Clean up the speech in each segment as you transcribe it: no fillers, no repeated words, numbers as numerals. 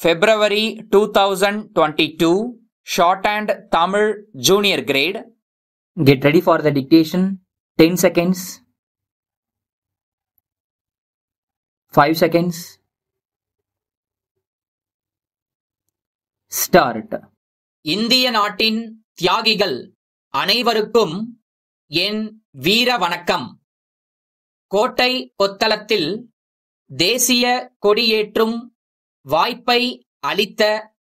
February 2022, Shorthand Tamil Junior Grade. Get ready for the dictation. 10 seconds. 5 seconds. Start. இந்திய நாட்டின் தியாகிகள் அனைவருக்கும் என் வீர வணக்கம். கோட்டை கொத்தளத்தில் தேசிய கொடியேற்றும் வாய்ப்பை அளித்த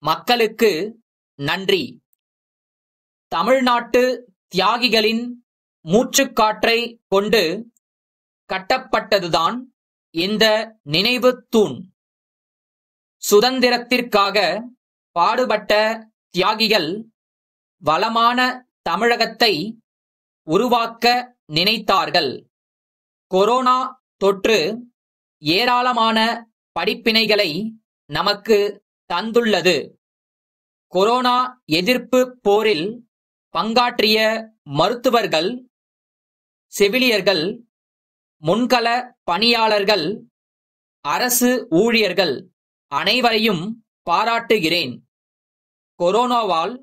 மக்களுக்கு நன்றி. தமிழ்நாட்டு தியாகிகளின் மூச்சுக்காற்றை கொண்டு கட்டப்பட்டதுதான் இந்த நினைவு தூண். சுதந்திரத்திற்காக பாடுபட்ட தியாகிகள் வளமான தமிழகத்தை உருவாக்க நினைத்தார்கள். கொரோனா தொற்று ஏராளமான படிப்பினைகளை நமக்கு தந்துள்ளது. கொரோனா எதிர்ப்பு போரில் பங்காற்றிய மருத்துவர்கள், செவிலியர்கள், முன்கள பணியாளர்கள், அரசு ஊழியர்கள் அனைவரையும் பாராட்டுகிறேன். கொரோனாவால்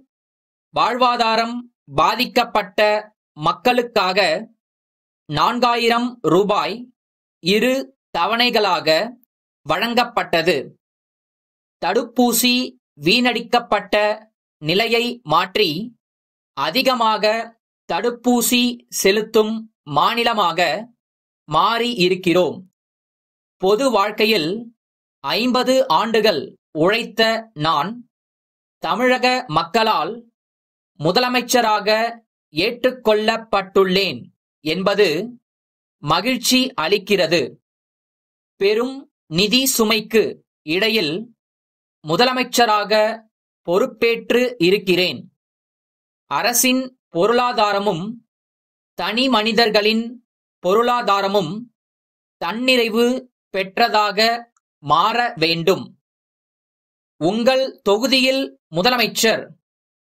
வாழ்வாதாரம் பாதிக்கப்பட்ட மக்களுக்காக 4000 ரூபாய் 2 தவணைகளாக வழங்கப்பட்டது. தடுப்பூசி வீணடிக்கப்பட்ட நிலையை மாற்றி அதிகமாக தடுப்பூசி செலுத்தும் மாநிலமாக மாறி இருக்கிறோம். பொது வாழ்க்கையில் 50 ஆண்டுகள் உழைத்த நான் தமிழக மக்களால் முதலமைச்சராக ஏற்றுக்கொள்ளப்பட்டுள்ளேன் என்பது மகிழ்ச்சி அளிக்கிறது. பெரும் நிதி சுமைக்கு இடையில் முதலமைச்சராக பொறுப்பேற்று இருக்கிறேன். அரசின் பொருளாதாரமும் தனி மனிதர்களின் பொருளாதாரமும் தன்னிறைவு பெற்றதாக மாற வேண்டும். உங்கள் தொகுதியில் முதலமைச்சர்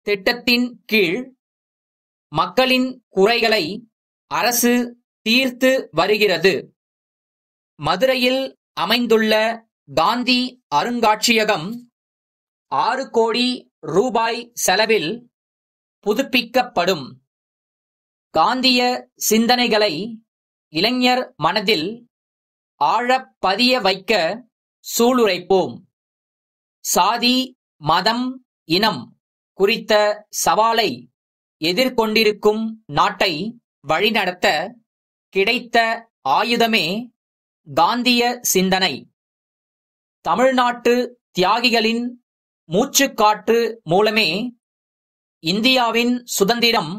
திட்டத்தின் கீழ் மக்களின் குறைகளை அரசு தீர்த்து வருகிறது. மதுரையில் அமைந்துள்ள காந்தி அருங்காட்சியகம் 6 கோடி ரூபாய் செலவில் புதுப்பிக்கப்படும். காந்திய சிந்தனைகளை இளைஞர் மனதில் ஆழப் பதிய வைக்க சூளுரைப்போம். சாதி, மதம், இனம் குறித்த சவாலை எதிர்கொண்டிருக்கும் நாட்டை வழிநடத்த கிடைத்த ஆயுதமே காந்திய சிந்தனை. தமிழ்நாட்டு தியாகிகளின் மூச்சுக்காற்று மூலமே இந்தியாவின் சுதந்திரம்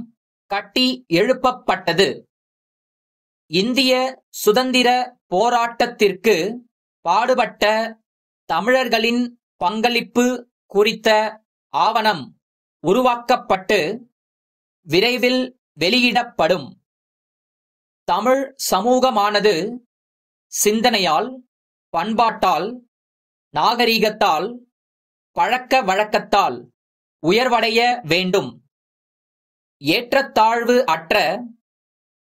கட்டி எழுப்பப்பட்டது. இந்திய சுதந்திர போராட்டத்திற்கு பாடுபட்ட தமிழர்களின் பங்களிப்பு குறித்த ஆவணம் உருவாக்கப்பட்டு விரைவில் வெளியிடப்படும். தமிழ் சமூகமானது சிந்தனையால், பண்பாட்டால், நாகரிகத்தால், பழக்க வழக்கத்தால் உயர்வடைய வேண்டும். ஏற்றத்தாழ்வு அற்ற,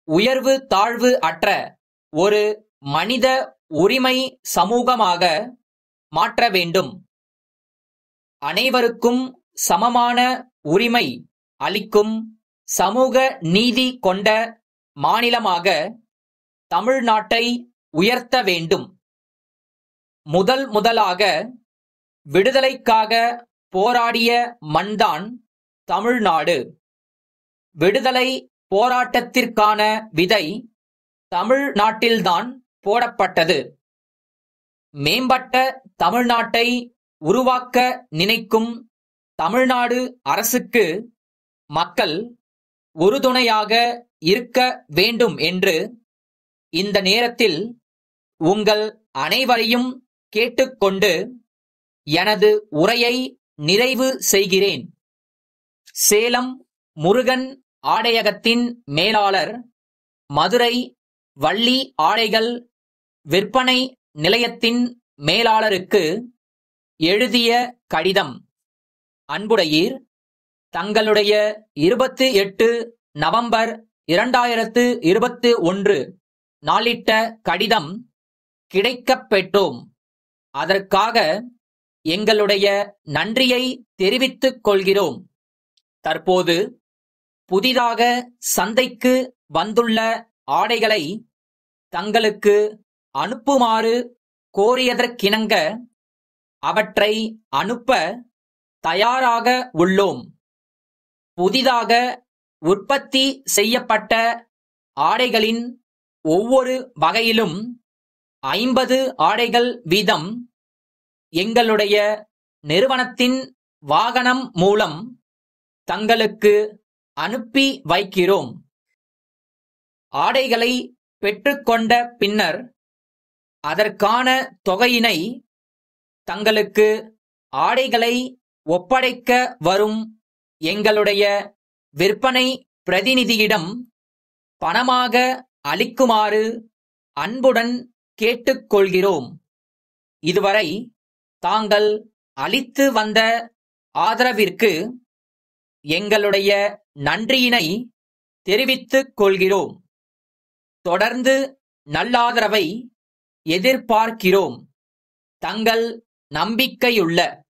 உயர்வு தாழ்வு அற்ற ஒரு மனித உரிமை சமூகமாக மாற்ற வேண்டும். அனைவருக்கும் சமமான உரிமை அளிக்கும் சமூக நீதி கொண்ட மாநிலமாக தமிழ்நாட்டை உயர்த்த வேண்டும். முதலாக விடுதலைக்காக போராடிய மண்தான் தமிழ்நாடு. விடுதலை போராட்டத்திற்கான விதை தமிழ்நாட்டில்தான் போடப்பட்டது. மேம்பட்ட தமிழ்நாட்டை உருவாக்க நினைக்கும் தமிழ்நாடு அரசுக்கு மக்கள் உறுதுணையாக இருக்க வேண்டும் என்று இந்த நேரத்தில் உங்கள் அனைவரையும் கேட்டுக்கொண்டு எனது உரையை நிறைவு செய்கிறேன். சேலம் முருகன் ஆடையகத்தின் மேலாளர், மதுரை வள்ளி ஆடைகள் விற்பனை நிலையத்தின் மேலாளருக்கு எழுதிய கடிதம். அன்புடையீர், தங்களுடைய 28 நவம்பர் 2021 நாளிட்ட கடிதம் கிடைக்கப் பெற்றோம். அதற்காக எங்களுடைய நன்றியை தெரிவித்துக் கொள்கிறோம். தற்போது புதிதாக சந்தைக்கு வந்துள்ள ஆடைகளை தங்களுக்கு அனுப்புமாறு கோரியதற்கிணங்க அவற்றை அனுப்ப தயாராக உள்ளோம். புதிதாக உற்பத்தி செய்யப்பட்ட ஆடைகளின் ஒவ்வொரு வகையிலும் 50 ஆடைகள் வீதம் எங்களுடைய நிறுவனத்தின் வாகனம் மூலம் தங்களுக்கு அனுப்பி வைக்கிறோம். ஆடைகளை பெற்றுக்கொண்ட பின்னர் அதற்கான தொகையினை தங்களுக்கு ஆடைகளை ஒப்படைக்க வரும் எங்களுடைய விற்பனை பிரதிநிதியிடம் பணமாக அளிக்குமாறு அன்புடன் கேட்டுக்கொள்கிறோம். இதுவரை தாங்கள் அளித்து வந்த ஆதரவிற்கு எங்களுடைய நன்றியினை தெரிவித்துக் கொள்கிறோம். தொடர்ந்து நல்லாதரவை எதிர்பார்க்கிறோம். தங்கள் நம்பிக்கையுள்ள